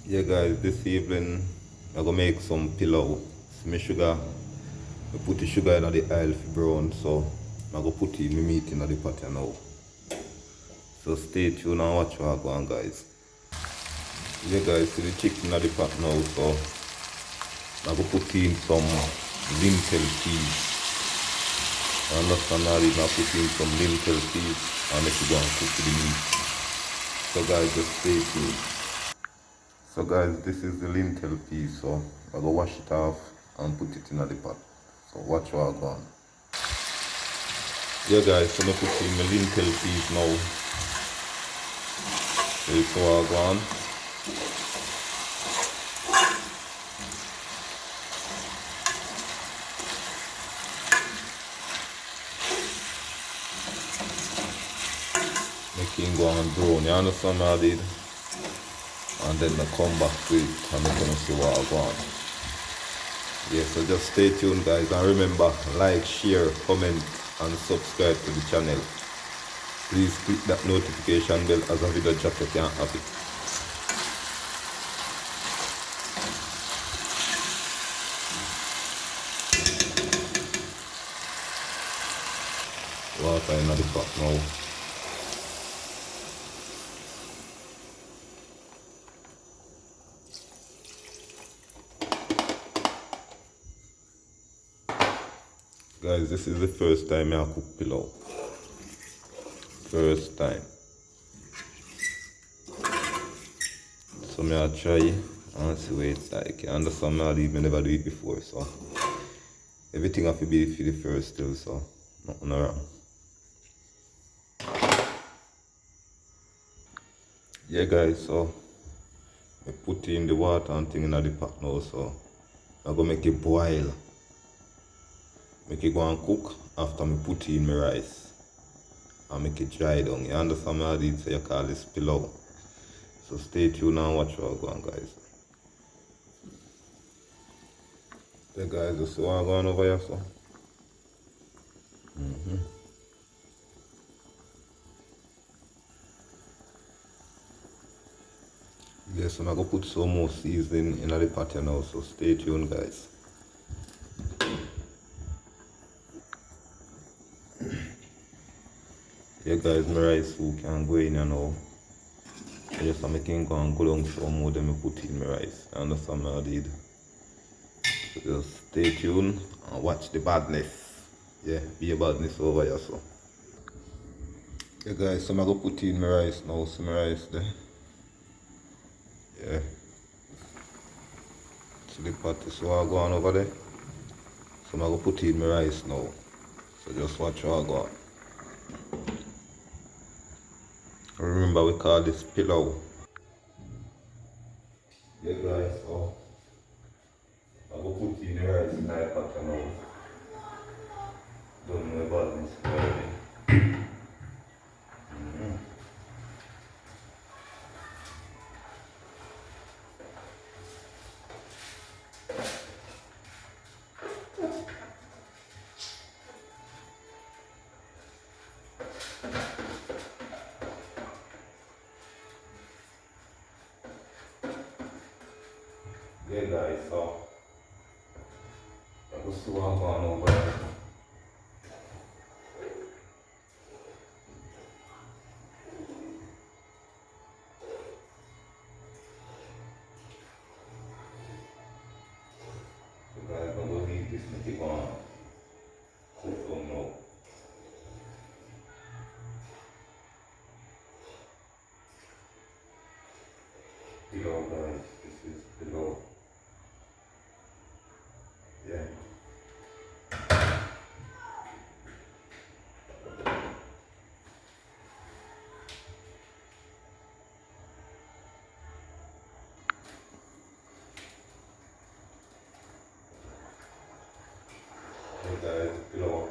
Yeah guys, this evening I'm gonna make some pillow. Some sugar. I put the sugar in the oil for brown, so I'm gonna put my meat in the pot now. So stay tuned and watch what I go on guys. Yeah guys, see the chicken in the pot now, so I'm gonna put in some lentil peas. I understand now I'm gonna put in some lentil peas and make it go and cook the meat. So guys, just stay tuned. So guys, this is the lentil peas, so I'm gonna wash it off and put it in the pot. So watch what I go on. Yeah guys, so I put in my lentil peas now. So it's what I go on. Make it go on brown, you understand what I did? And then I come back to it and I'm gonna see what I go on. Yeah, so just stay tuned guys, and remember, like, share, comment and subscribe to the channel. Please click that notification bell as a video drop you can't have it. Water in the pot now. Guys, this is the first time I cook pillow. First time. So I try and see what it's like. You understand me? I never do it before, so everything have to be for the first still, so nothing wrong. Yeah guys, so I put in the water and thing in the pot now, so I'm gonna make it boil. Make it go and cook after I put in my rice. And make it dry down. You understand me? I did say you call this pillow. So stay tuned and watch what I go on guys. Yeah guys, you see what I'm going over here, so. Yes, I'm gonna put some more seasoning in the pot now, so stay tuned guys. Yeah guys, my rice soup can go in now. I just make it go and go down some more than I put in my rice. You understand what I did? So just stay tuned and watch the badness. Yeah, be a badness over here so. Yeah guys, so I'm gonna put in my rice now, so my rice there. Yeah. So the pot is what I go on over there. So I'm gonna put in my rice now. So just watch how I go on. Remember we call this pillow. Yeah guys, so I'm gonna put in the rice in the pot now. Don't know about this already. Yeah guys, so I'm gonna see what I'm going over there. So guys, I'm gonna leave this and keep on cook them now. Pillow guys, this is pillow. Yeah. Hey guys, pillow.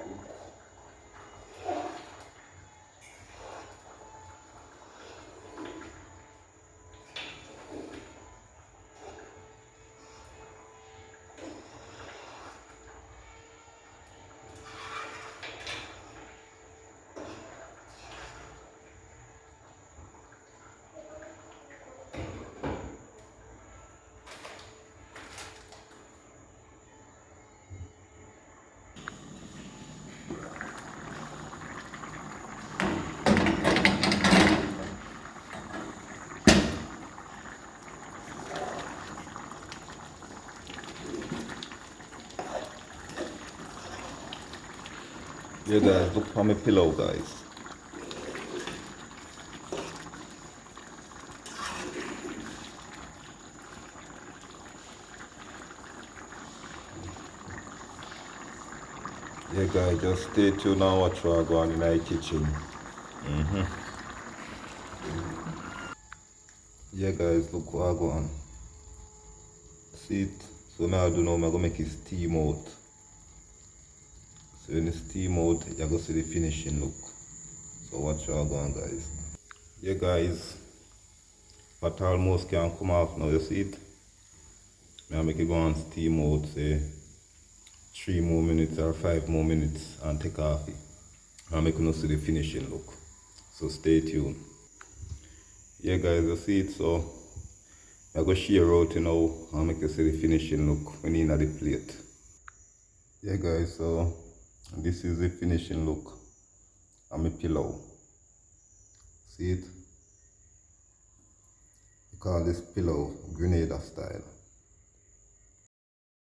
Yeah guys, look for my pillow guys. Yeah guys, just stay tuned and watch what I go on in my kitchen. Yeah guys, look what I go on. See it? So now I do now, I'm gonna make it steam out. So when it steam out, you're gonna see the finishing look. So watch what I go on guys. Yeah guys, but almost can come off now, you see it? Now make it go on steam out, say 3 more minutes or 5 more minutes and take off it. And make you see the finishing look. So stay tuned. Yeah guys, you see it, so I'm going to share out you now and make you see the finishing look when you're in the plate. Yeah guys, so this is the finishing look on my pillow. See it? We call this pillow Grenada style.